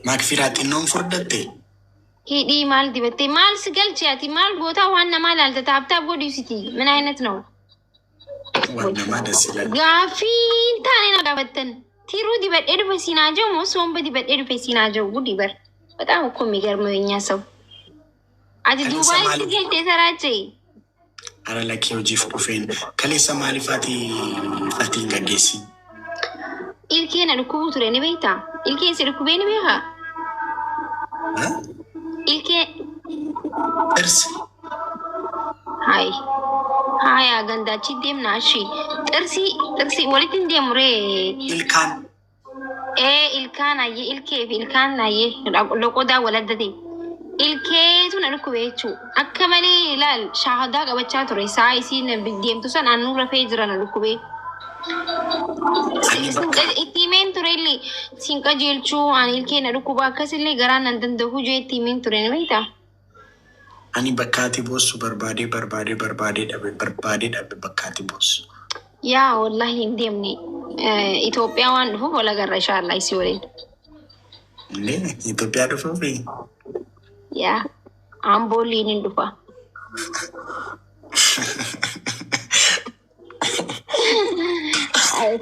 Makfiraati non furdate. Hidhii maal dibattee maal si galchaati maal gootaa waan namaa ilaalta taaptaaf godhiisiti min aynet ነው waan namaa dasilan gaafiin taane na gaafattan tiruu dibadhee dhufe siinaa jiru moo somba dibadhee dhufe siinaa jiru guddi bar በጣም እኮ የሚገርመው የኛ ሰው አዲ ዱባይ ሲገኝ ተሰራጨ አረ ለኪ ወጂፍ ዱፌን ከሌሳ ማሊፋቲ ፋቲን ገጌሲ ኢልኬና ልኩቡ ቱሬኒ ቤታ ኢልኬን ሲልኩቤኒ ቤሃ ilke እርስ ሃይ ሃይ አገንዳቺ ደም ናሺ ጥርሲ ወልቲን ደምሬ ኢልካን ilkaan ayye ilkaan ayye loqodaa waladate ilkeetu na dhukubeechu akka malee ilaal shaahadaa qabachaa ture saa isiin deemtu san annuu rafee jira na dhukubee itti himeen ture illee siin qajeelchuu an ilkee na dhukuba akkasillee garaan nan danda'u jee itti himeen ture ni beektaa. Ani bakkaati boossu barbaade dhabe bakkaati boossu. Yaa wallahi hin deemne. Itoophiyaa waan dhufuuf wal agarra inshallah isii waliin. Itoophiyaa dhufuuf? Yaa ambooliin hin dhufa.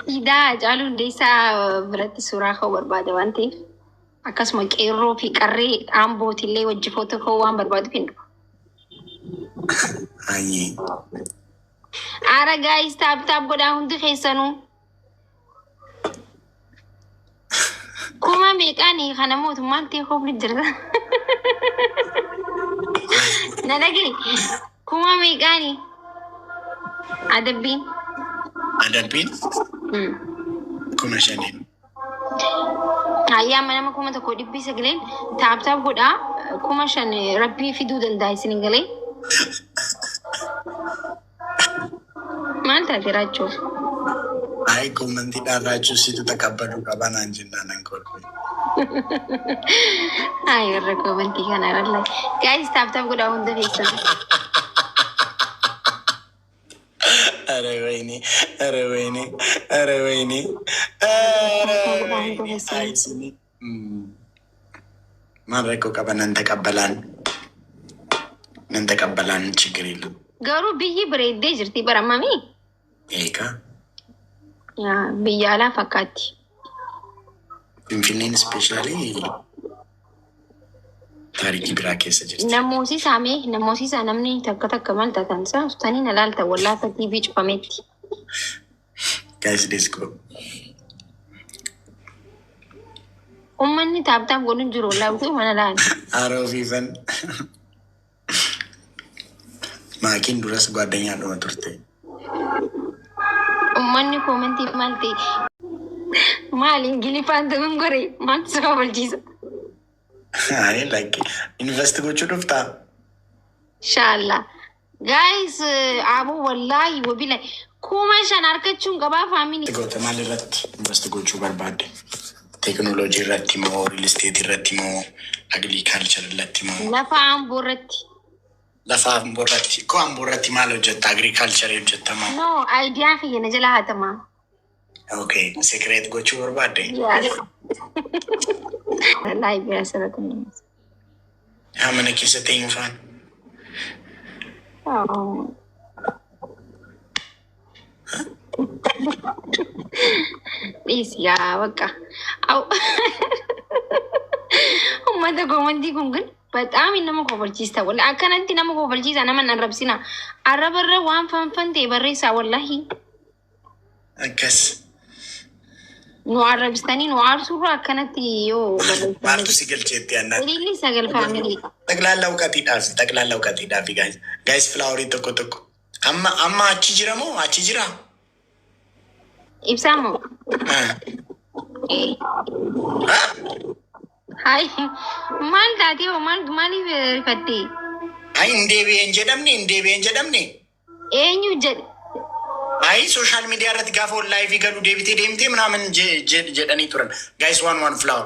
Siidaa Hacaaluu Hundeessaa biratti suuraa ka'uu barbaade waan ta'eef akkasuma qeerroo fi qarree ambootillee wajji footoo ka'uu waan barbaaduuf hin dhufa. Ara guys taap godhaa hundi keessanuu. Kuma meeqaanii kana mootummaan ta'e koofni jirta. Na dhagee kuma meeqaanii adabbiin. Adabbiin? Kuma shaniin. Ayyaa mana kuma tokko dhibbii sagaleen taap godhaa kuma shan rabbii fiduu danda'a isin galee. Maal taate raachuu? Ay komantiidhaan raachuu situ takabbaluu qaba naan jennaan an kolfe. Ay warra komantii kana irra guys taap godhaa hunda keessan. Are wayne. Ay sini. Maal rakkoo qaba nan takabbalaan ችግር የለም. Garuu biyyi bareeddee jirti baramamii. Eegaa. Biyya alaa fakkaatti. Finfinneen ispeeshaalii taarikii biraa keessa jirti. Namoosisaa namni takka maal taatan isaa uftanii na laalta wallaata TV cufametti. Guys, let's go. Uummanni taap godhuun jiru laabtuu mana laala. Aroo fiifan. Maakiin duras ጓደኛ dhuma turte. Uummanni komantiif maal ta'e maal ingilifaan ta'uun goree maaltu saba balchiisa. Ay like invest gochuu dhuftaa. Inshallah. Guys aboo wallaahi wabila kuma shan argachuun qabaa faamini. Goota maal irratti invest gochuu barbaadde? Teknooloojii irratti moo real estate irratti moo agriculture irratti moo? Lafa amboo irratti. Lafa amboo irratti. Ko amboo irratti maal hojjetta? Agriculture hojjettama? No, idea kiyya na jala hatama. Okay, secret gochuu barbaadde? Yes. Wallahi bira sarata ni. Mana keessa ta'in faan. Isi yaa bakka. Ummata komantii kun kun በጣም nama kobalchiista wallahi akkanatti nama kobalchiisa nama arrabsina arrabarra waan fanfante barreessa wallahi akkas nu arrabstanii nu aarsuurra akkanatti yoo barreessa maaltu si galcheetti annaa ililli sagal faamilii ጠቅላላ እውቀት ጋይስ ፍላወሪ tokko amma achi jira moo achi jira ibsaamo Hai, maal taatee hoo maaliif rifattee? Ay hin deebi'een jedhamne. Eenyu jedhe? Ay sooshaal miidiyaa irratti gaafa laayivii galu deemtee ምናምን jedhanii turan. Guys one flower.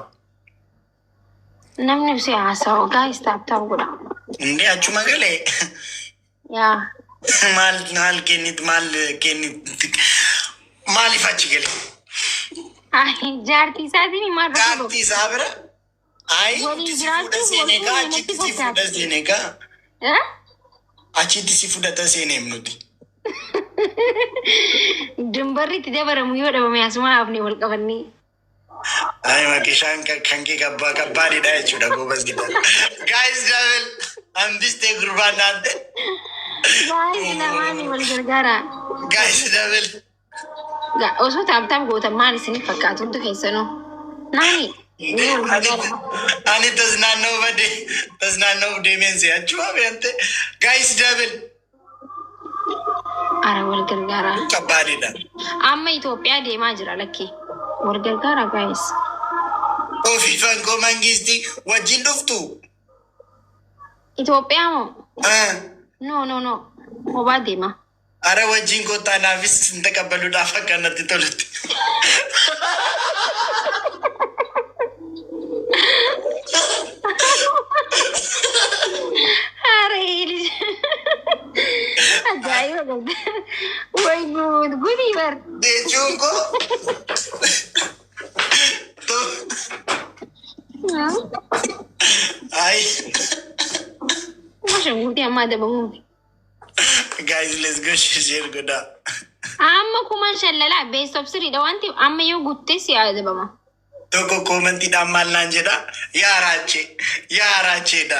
Namni si haasa'u guys taap godha. Inde achuma galee. Yaa. Maal kennit maaliif achi galee? Ay jaartii isaatiin maal jaartii isaa bira? Ay, si fuda seneka achitti si fuda seneka. Achitti si fudhata seeneem nuti. Dumbarri itti dabaramu yoo dhabame asuma hafne wal qabannee. Ay, makishaan kan kee kabbaadidha jechuudha goobas gidda. Guys, Dabel, hambistee gurbaan naante. Baay'ee namaani wal gargaara. Guys, Dabel. Osoo taaptaaf gootan maal isinii fakkaatu hundi keessanuu? Naani? Ani tasnaannoo deemeense achuma beente. Guys, Dabel. Ara wal gargaara. Kabbaadidha. Amma Itoophiyaa deemaa jira lakkee. Wal gargaara guys. Ofii fangoo mangistii wajjin dhuftu. Itoophiyaa moo? No. Kophaa deema. Ara wajjin kottaa naafis hin taqabbaluudhaaf akka natti tolutti. Ajaa'iba qabda. Way gudii bar. Jechuun koo. Ay. Masha guutii amma adabamuufi. Guys, let's go share goda. Amma kuma shallalaa best of siriidha wanti amma yoo guutte si adabama. Tokko koomentiidhaan maal naan jedha yaaraacheedha.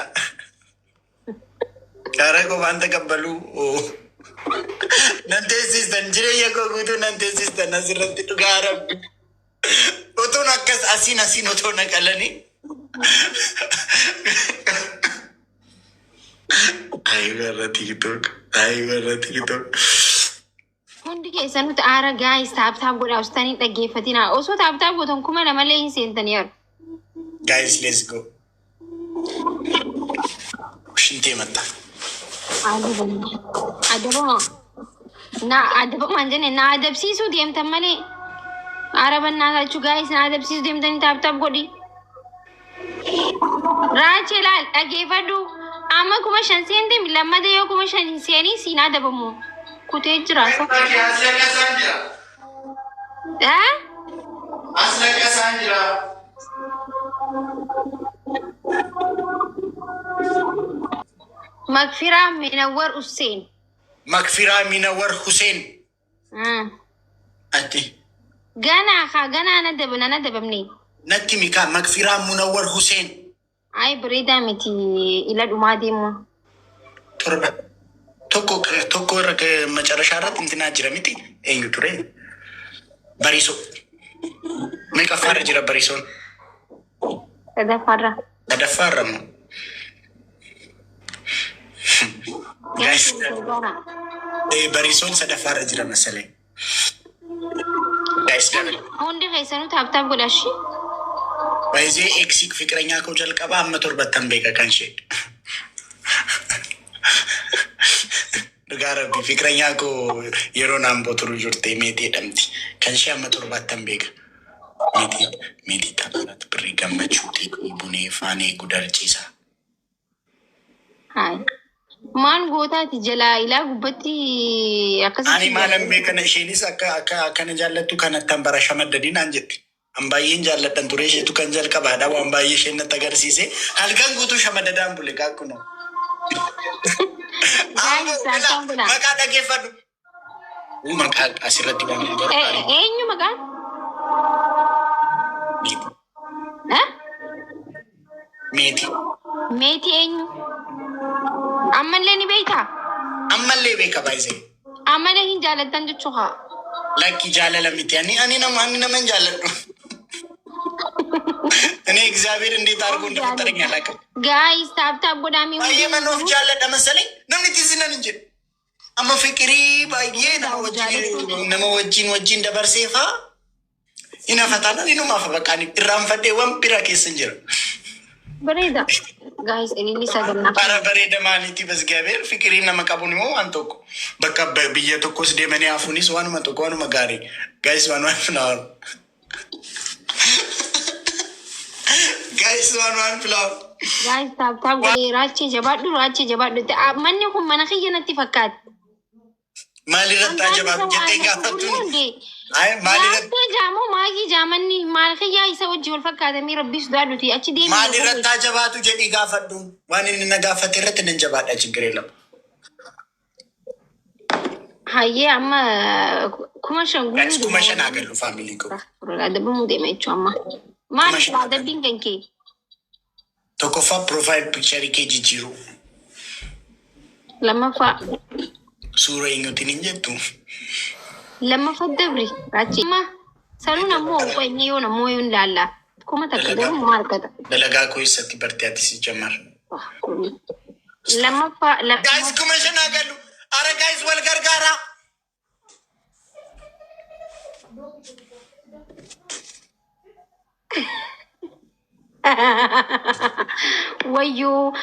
Karaa qofaan taqabbaluu. Nan teessistan jireenya koo guutuu nan teessistan asirratti dhugaa rabbi. Otoon akkas asiin otoo naqalanii. Ayi warra TikTok. Hundi keessanuu aara gaayis taaptaap godhaa ustaanii dhaggeeffatinaa. Osoo taaptaap gootan kuma namallee hin seentanii jiru. Guys, let's go. Shintee matta. Adabamaan jenne na adabsiisuu deemtan malee. Aara bannaa taachuu gaayis na adabsiisuu deemtanii taaptaap godhi. Raachee laal dhaggeeffadhu. Amma kuma shan seente lammata yoo kuma shan seenii siin adabamu. Kutee jira. Aslaqasaan jira. Makfiraa Minawar Hussein. Makfiraa Minawar Hussein. Ati. Ganaa na dabamne. Natti mikaa Makfiraa Munawar Hussein. Ay bareedaa miti ila dhumaa deemu. Torba. Tokko irra macarashaa irratti intinaa jira miti eenyu ture? Bariisoo. Meeqaffaarra jira bariisoon? Sadaffaarra moo? Guys, bariisoon sadaffaarra jira masalee. Guys, hundi keessanuu taaptaap godhashi. Baay'ee eegsik fikiranyaa koo jalqabaa amma torbattan beeka kan ishee. Dhugaa rabbi fikiranyaa koo yeroo naan booturu jirte meetii jedhamti. Kan ishee amma torbattan beeka. Meetii tapharat birrii gammachuu xiqqoo bunee faanee gudarchiisa. Maan gootaati jalaa ilaa gubbatti akkasii. Ani maalan beekana isheenis akkana jaallattu kanattan bara shamaddadiinaan jetti. An baay'een jaalladhan ture isheetu kan jalqabaadha waan baay'ee isheen natti agarsiise. Halkan guutuu shamadadaan bule gaakkunoo. Maqaa dhaggeeffadhu. Maqaa asirratti waan hin eenyu maqaan? Meetii eenyu? Ammallee ni beektaa? Ammallee beeka baay'isee. Ammallee hin jaallattan jechuudha. Lakki jaalala miti ani nama hin jaalladhu. Ani እግዚአብሔር እንዴት አድርጎ እንደፈጠረኝ አላውቅም። ጋይስ ታፕታፕ ጎዳሚ ባየ መኖፍ ጃለደ መሰለኝ ነምን ትዝነን እንጂ አማ ፍቅሪ ባየ ነመ ወጂን ደበርሴፋ ይነፈታና ሊኑ ማፈ በቃ ኢራን ፈዴ ወምቢራ ከስንጀር በሬዳ ጋይስ እኔ ሰገና para bareeda maaliiti በእግዚአብሔር ፍቅሪ ነመቀቡን ነው አንተኮ በቃ በየተኮስ ደመኔ አፉኒስ ዋኑ መጥቆ ዋኑ መጋሪ ጋይስ ዋኑ ፍላው Guys, one flower. Guys, tap. Rachi jabadu. Manni kun mana kiyya natti fakkaata. Maali irratti jabaatu jettee gaafattuun. Maali irratti jaamoo maagii jaamanii maal kiyyaa isa wajji wal fakkaatamii rabbiis daadhuti achi deemee. Maali irratti jabaatu jedhii gaafadhu. Waan inni na gaafate irratti nan jabaadha chigiree lama. Hayyee amma kuma shan guutuu. Kuma shan agarru faamilii koo. Adabamuu deema jechuun amma. Maali adabbiin kan kee? Tokkoffaa profile picture kee jijjiiru. Lammaffaa. Suura eenyuutiin hin jettu. Lammaffaa dabri raachi. Amma saluun ammoo qo'inni yoo namoo yoo ilaalla. Kuma takka garuu maal gata. Dalagaa koo eessatti bartee ati si jammar. Lammaffaa. Gaayis kuma shan agarru. Ara gaayis wal gargaara. Wayyoo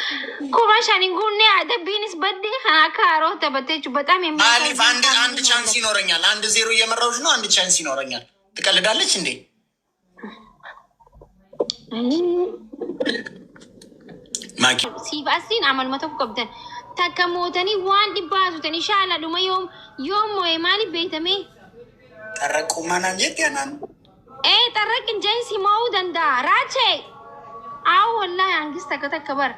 kuma shani guunne adabbiinis baddee kan akka haroo taphatee በጣም ማሊፍ አንድ ቻንስ ይኖረኛል። 1-0 እየመራሁሽ ነው። አንድ ቻንስ ይኖረኛል። ትቀልዳለች እንዴ? ማኪ ሲባሲን አመል መተው ቀብተን ተከሞተኒ ዋን ዲባሱተን ኢንሻአላ ዱማ ዮም ሞይ ማሊ ቤተሜ ጠረቁ ማናጀት ያናን ጠረቅ እንጀን ሲማው ደንዳ ራቼ አው ወላሂ አንግስት ተከተከበር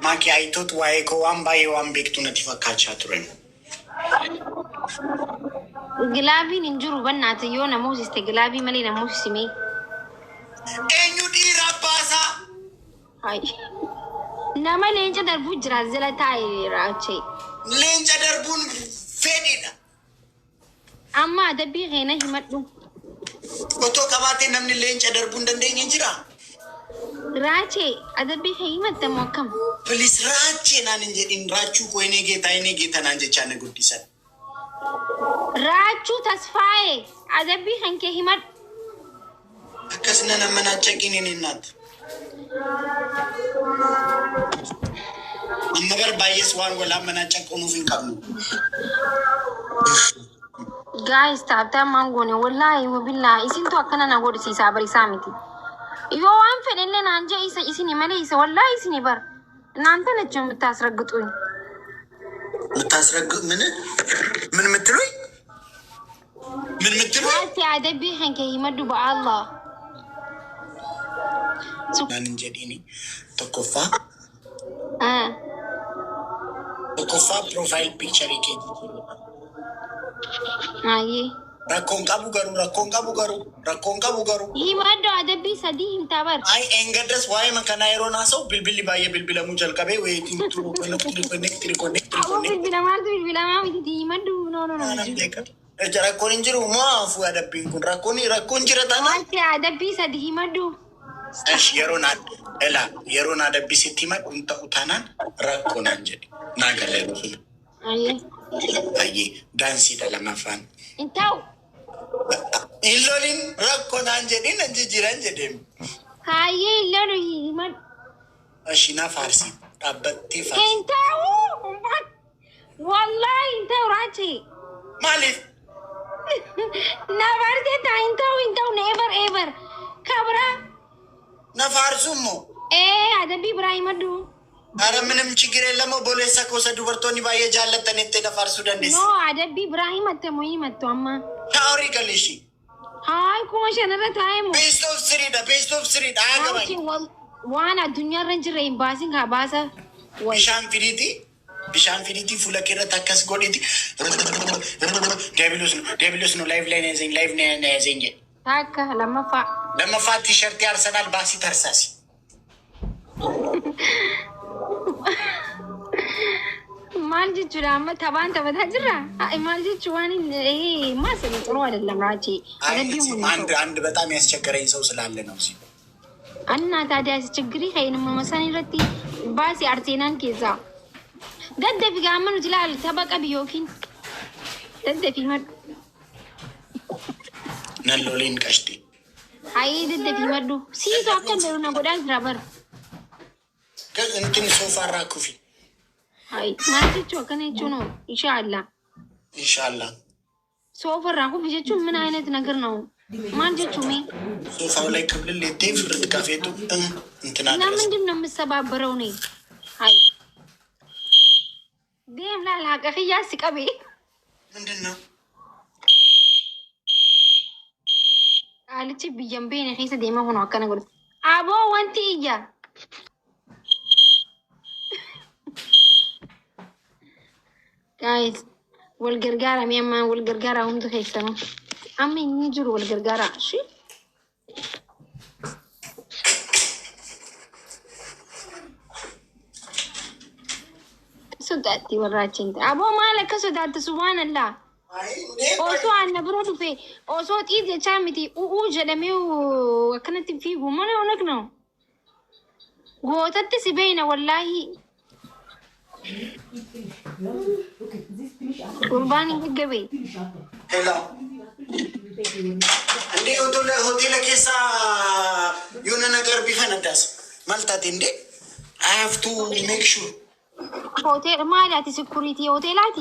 ማኪ አይቶት ዋይ ኮዋን ባይ ዋን ቤክቱ ነቲ ፈካቻ ትረኝ ግላቪን እንጅሩ በእናት የሆነ ሞሲስቴ ግላቪ መሌ ነው ሞሲስሜ ኤኙ ዲራ ባሳ አይ ነማ ሌንጨ ደርቡ ጅራ ዘለታይ ራቼ ሌንጨ ደርቡን ፌዲና አማ ደቢ ሄነ ይመዱ ኦቶ ከባቴ ነምን ሌንጨ ደርቡ እንደንደኝ እንጅራ ራቼ አደቢ ሄይመት ተሞከም ፕሊስ ራቼ ናን እንጀዲን ራቹ ኮይኔ ጌታ ናንጀቻ ነጉዲሰን ራቹ ተስፋዬ አደቢ ኸንኬ ሂመድ አከስነ ነመናጨቂን እናት አመበር ባየስ ዋን ወላ መናጨቁኑ ፊንቀሙ ጋይስ ታብታ ማንጎኔ ወላሂ ወቢላ ኢሲንቶ አከናና ጎድሲ ሳበሪ ሳሚቲ ዮ ዋን ፈደለን አንጀ ኢሲኒ መለ ኢሰ ወላሂ ኢሲኒ በር እናንተ ነች የምታስረግጡኝ ምን ምትሉኝ ዋቲ አደቢ ኸንኬ ሂመዱ በአላህ ናን እንጀዲኒ ተኮፋ ፕሮፋይል ፒክቸር ይኬ አይ rakkoon qabu garuu himaddo adabbii sadii himtabar ay engaddas waa'ee makanaa yeroo naasa'u bilbilli baay'ee bilbilamuu jalqabee weetiin turuu bilbilamaa miti himaddu no rakkoon hin jiru moo afuu adabbiin kun rakkoon jira taana wanti adabbii sadii himaddu yeroon adabbii sitti himadhu hin ta'u taanaan rakkoonaan jedhe naa galeeru sun ayyee daansiidha lamaffaan inta'u Ilolin rakkoonaan jedhin jijjiiran jedhem. Hayyee ilolu himan. Ashina farsi dhaabbattee farsi. Inta'u wallahi inta'u raachi. Maaliif? Na farsi ta inta'u never ever kabra. Na farsummo. Adabbii Ibrahim addu. Ara ምንም ችግር የለም ቦሌሳ ኮሰ ዱበርቶኒ ባየ ጃለተን እቴ ነፋርሱ ደንዴስ no adabbii Ibrahim atte muhimattu amma ታውሪ ገለሺ ሃይ kuma shanarra taa'emu ቤስት ኦፍ ስሪዳ አገባኝ waan addunyaa irra jirre hin baasin haa baasa bishaan firiitii fuula keerratti akkas godhiti deebilos nu laayif na yazeኝ takka lammaffaa tiishartii arsenaal baasii tarsaasi maal jechuudha amma taphaan taphataa jirra maal jechuun waan maasanii ጥሩ አይደለም ራቼ አንድ በጣም ያስቸገረኝ ሰው ስላለ ነው እዚህ እና ታዲያ ችግሪ ከይን መመሳኒ ረቲ ባሲ አርቴናን ኬዛ ደደፊ ጋመኑ ይላል ተበቀ ቢዮኪን ደደፊ መድ ነሎሊን ቀሽቲ አይ ደደፊ መዱ ሲቶ አከንደሩና ጎዳን ትራበር እንትን ሶፋራ ኩፊ አይ ማለቹ ከነቹ ነው ኢንሻአላህ ሶፋራ ኩፊ ጀቹ ምን አይነት ነገር ነው ማን ጀቹ ሚ ሶፋው ላይ ክብል ለቴፍ ፍርት ካፌቱ እንትና እና ምንድነው የምሰባበረው ነው አይ ዴም ላላ ቀፍያ ሲቀቤ ምንድን ነው አልቺ ቢጀምቤን ኺሰ ደማ ሆኖ አከነ ጉድ አቦ ወንቲ እያ ጋይስ ወልገርጋራ ሚያማ ወልገርጋራ ሁንዱ ኺሰኑ አሜ ኒጅሩ ወልገርጋራ እሺ ሱዳቲ ወራችን አቦ ማለከ ሱዳት ሱብሃንአላህ ኦሶ አነ ብሮ ዱፌ ኦሶ ጢዝ ቻሚቲ ኡኡ ጀለሜው ወከነት ፊጉ ምን ሆነክ ነው ጎተት ሲበይነ ወላሂ ቁርባን ይገበ ሄላ እንዴ ሆቴል ኬሳ የሆነ ነገር ቢፈነዳስ ማልታት እንዴ I have to make sure ሆቴል ማለት ሲኩሪቲ ሆቴላቲ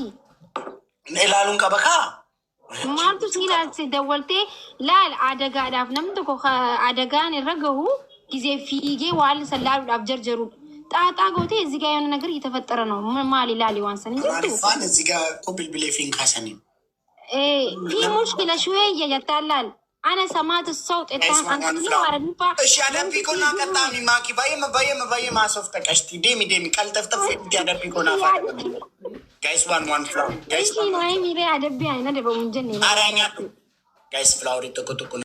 ነላሉን ቀበካ ማንቱ ሲላስ ደወልቴ ላል አደጋ ዳፍ ነምቶ አደጋን ረገው ጊዜ ፊጌ ዋል ሰላሉ አብጀርጀሩ ጣጣ ጎቴ እዚህ ጋር የሆነ ነገር እየተፈጠረ ነው ማሊ ላሊ ዋንሰን እንዴ ማሪፋን እዚህ ጋር ኮብል ብሌፊን ካሰኒ في مشكلة شوية يتعلل أنا سمعت الصوت እሺ አደብኩና ቀጣሚ ማኪ ባየ ማሶፍተክ እሽቲ ዴሚ ቀልጠፍጠፍ ያደብኩና ጋይስ ዋን ፍላው ጋይስ ነው ሚሬ አደብ አይና ደበው እንጀኔ አራኛ ጋይስ ፍላውሪ ተቆጥቁ